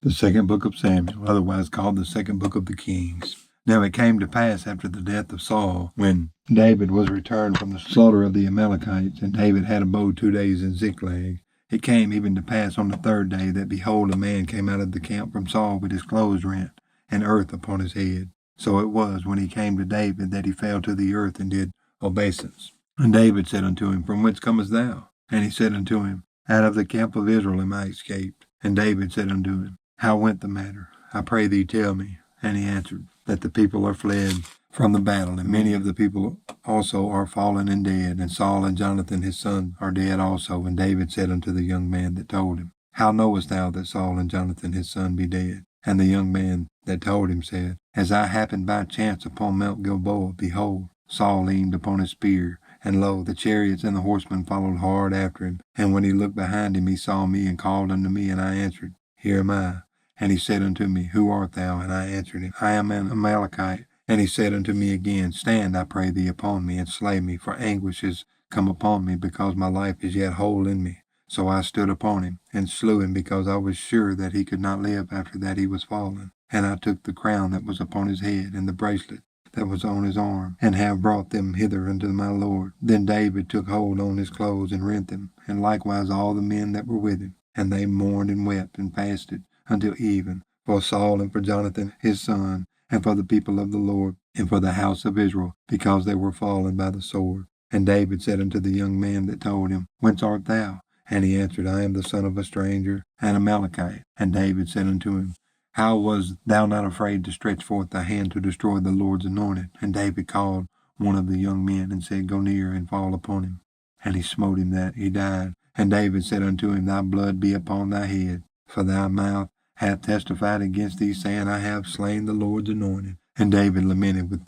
The second book of Samuel, otherwise called the second book of the Kings. Now it came to pass after the death of Saul, when David was returned from the slaughter of the Amalekites, and David had abode 2 days in Ziklag. It came even to pass on the third day that, behold, a man came out of the camp from Saul with his clothes rent, and earth upon his head. So it was, when he came to David, that he fell to the earth and did obeisance. And David said unto him, From whence comest thou? And he said unto him, Out of the camp of Israel am I escaped. And David said unto him, How went the matter? I pray thee tell me. And he answered, That the people are fled from the battle, and many of the people also are fallen and dead, and Saul and Jonathan his son are dead also. And David said unto the young man that told him, How knowest thou that Saul and Jonathan his son be dead? And the young man that told him said, As I happened by chance upon Mount Gilboa, behold, Saul leaned upon his spear, and lo, the chariots and the horsemen followed hard after him. And when he looked behind him, he saw me and called unto me, and I answered, Here am I. And he said unto me, Who art thou? And I answered him, I am an Amalekite. And he said unto me again, Stand, I pray thee, upon me, and slay me, for anguish is come upon me, because my life is yet whole in me. So I stood upon him, and slew him, because I was sure that he could not live after that he was fallen. And I took the crown that was upon his head, and the bracelet that was on his arm, and have brought them hither unto my Lord. Then David took hold on his clothes, and rent them, and likewise all the men that were with him. And they mourned and wept and fasted until even, for Saul and for Jonathan his son, and for the people of the Lord, and for the house of Israel, because they were fallen by the sword. And David said unto the young man that told him, Whence art thou? And he answered, I am the son of a stranger, an Amalekite. And David said unto him, How was thou not afraid to stretch forth thy hand to destroy the Lord's anointed? And David called one of the young men, and said, Go near and fall upon him. And he smote him that he died. And David said unto him, Thy blood be upon thy head, for thy mouth hath testified against thee, saying, I have slain the Lord's anointed. And David lamented with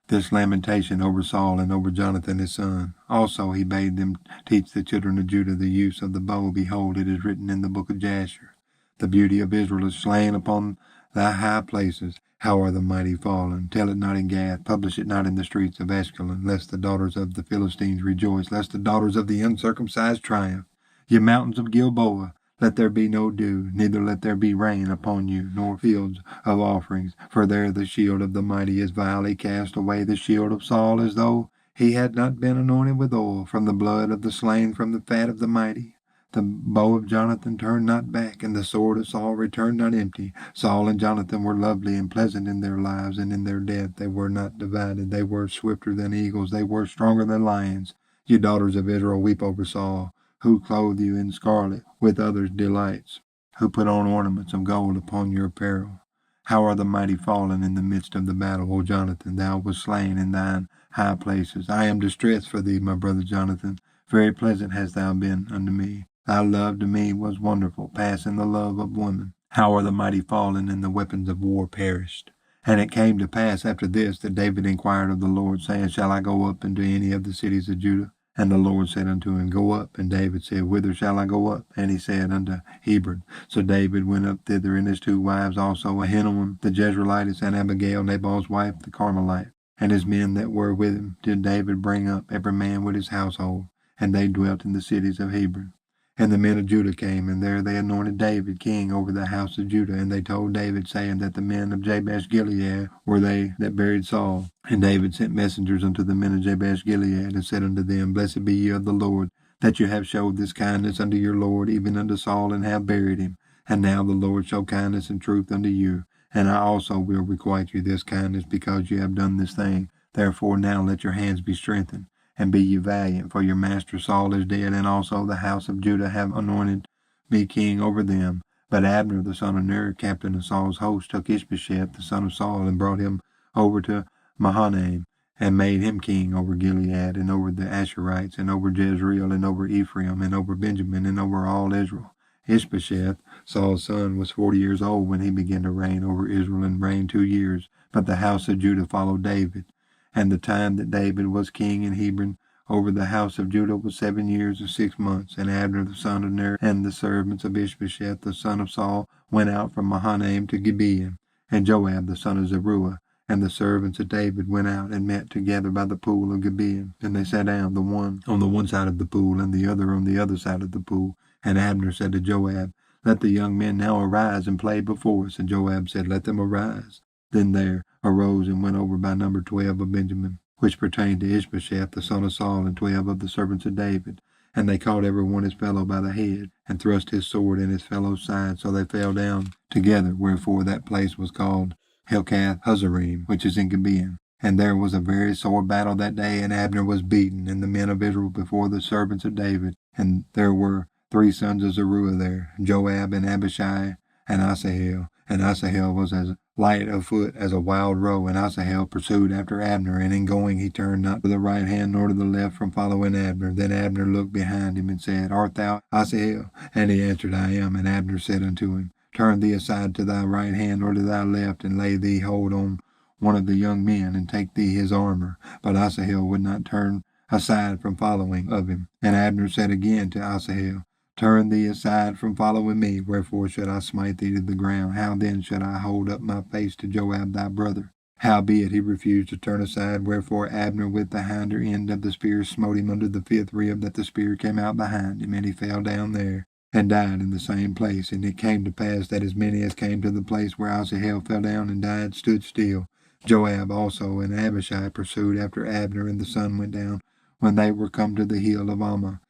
this lamentation over Saul and over Jonathan his son. Also he bade them teach the children of Judah the use of the bow. Behold, it is written in the book of Jasher, The beauty of Israel is slain upon thy high places. How are the mighty fallen? Tell it not in Gath, publish it not in the streets of Ashkelon, lest the daughters of the Philistines rejoice, lest the daughters of the uncircumcised triumph. Ye mountains of Gilboa, let there be no dew, neither let there be rain upon you, nor fields of offerings. For there the shield of the mighty is vilely cast away, the shield of Saul, as though he had not been anointed with oil, from the blood of the slain, from the fat of the mighty. The bow of Jonathan turned not back, and the sword of Saul returned not empty. Saul and Jonathan were lovely and pleasant in their lives, and in their death they were not divided. They were swifter than eagles, they were stronger than lions. Ye daughters of Israel, weep over Saul, who clothe you in scarlet, with others' delights, who put on ornaments of gold upon your apparel. How are the mighty fallen in the midst of the battle, O Jonathan? Thou wast slain in thine high places. I am distressed for thee, my brother Jonathan. Very pleasant hast thou been unto me. Thy love to me was wonderful, passing the love of woman. How are the mighty fallen, and the weapons of war perished? And it came to pass after this that David inquired of the Lord, saying, Shall I go up into any of the cities of Judah? And the Lord said unto him, Go up. And David said, Whither shall I go up? And he said, Unto Hebron. So David went up thither, and his 2 wives also, Ahinoam the Jezreelitess, and Abigail, Nabal's wife, the Carmelite. And his men that were with him did David bring up, every man with his household. And they dwelt in the cities of Hebron. And the men of Judah came, and there they anointed David king over the house of Judah. And they told David, saying that the men of Jabesh-Gilead were they that buried Saul. And David sent messengers unto the men of Jabesh-Gilead, and said unto them, Blessed be ye of the Lord, that you have showed this kindness unto your Lord, even unto Saul, and have buried him. And now the Lord show kindness and truth unto you. And I also will requite you this kindness, because you have done this thing. Therefore now let your hands be strengthened, and be ye valiant, for your master Saul is dead, and also the house of Judah have anointed me king over them. But Abner the son of Ner, captain of Saul's host, took Ishbosheth the son of Saul, and brought him over to Mahanaim, and made him king over Gilead, and over the Asherites, and over Jezreel, and over Ephraim, and over Benjamin, and over all Israel. Ishbosheth, Saul's son, was 40 years old when he began to reign over Israel, and reigned 2 years. But the house of Judah followed David. And the time that David was king in Hebron over the house of Judah was 7 years and 6 months. And Abner the son of Ner and the servants of Ishbosheth the son of Saul went out from Mahanaim to Gibeon. And Joab the son of Zeruiah and the servants of David went out and met together by the pool of Gibeon. And they sat down, the one on the one side of the pool, and the other on the other side of the pool. And Abner said to Joab, Let the young men now arise and play before us. And Joab said, Let them arise. Then there arose and went over by number 12 of Benjamin, which pertained to Ishbosheth the son of Saul, and 12 of the servants of David. And they caught every one his fellow by the head, and thrust his sword in his fellow's side, so they fell down together, wherefore that place was called Helkath Hazarim, which is in Gibeon. And there was a very sore battle that day, and Abner was beaten, and the men of Israel before the servants of David. And there were 3 sons of Zeruiah there, Joab and Abishai and Asahel. And Asahel was as light of foot as a wild roe, and Asahel pursued after Abner, and in going he turned not to the right hand nor to the left from following Abner. Then Abner looked behind him and said, Art thou Asahel? And he answered, I am. And Abner said unto him, Turn thee aside to thy right hand or to thy left, and lay thee hold on one of the young men, and take thee his armor. But Asahel would not turn aside from following of him. And Abner said again to Asahel, Turn thee aside from following me, wherefore should I smite thee to the ground? How then should I hold up my face to Joab thy brother? Howbeit he refused to turn aside, wherefore Abner with the hinder end of the spear smote him under the 5th rib, that the spear came out behind him, and he fell down there, and died in the same place. And it came to pass that as many as came to the place where Asahel fell down and died stood still. Joab also and Abishai pursued after Abner, and the sun went down when they were come to the hill of Ammah,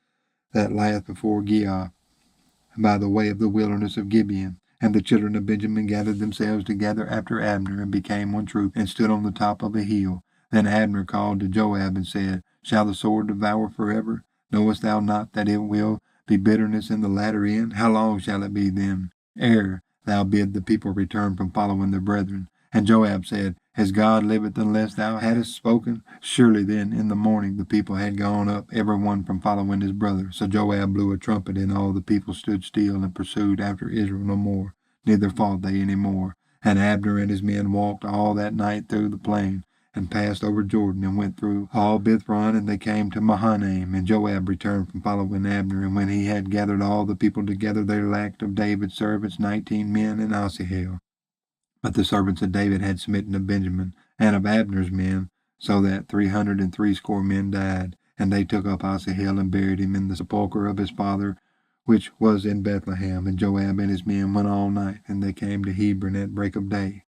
that lieth before Giah, by the way of the wilderness of Gibeon. And the children of Benjamin gathered themselves together after Abner, and became one troop, and stood on the top of a hill. Then Abner called to Joab, and said, Shall the sword devour forever? Knowest thou not that it will be bitterness in the latter end? How long shall it be then, ere thou bid the people return from following their brethren? And Joab said, As God liveth, unless thou hadst spoken, surely then in the morning the people had gone up, every one from following his brother. So Joab blew a trumpet, and all the people stood still, and pursued after Israel no more, neither fought they any more. And Abner and his men walked all that night through the plain, and passed over Jordan, and went through all Bithron, and they came to Mahanaim. And Joab returned from following Abner, and when he had gathered all the people together, there lacked of David's servants 19 men and Asahel. But the servants of David had smitten of Benjamin and of Abner's men, so that 360 men died. And they took up Asahel and buried him in the sepulchre of his father, which was in Bethlehem. And Joab and his men went all night, and they came to Hebron at break of day.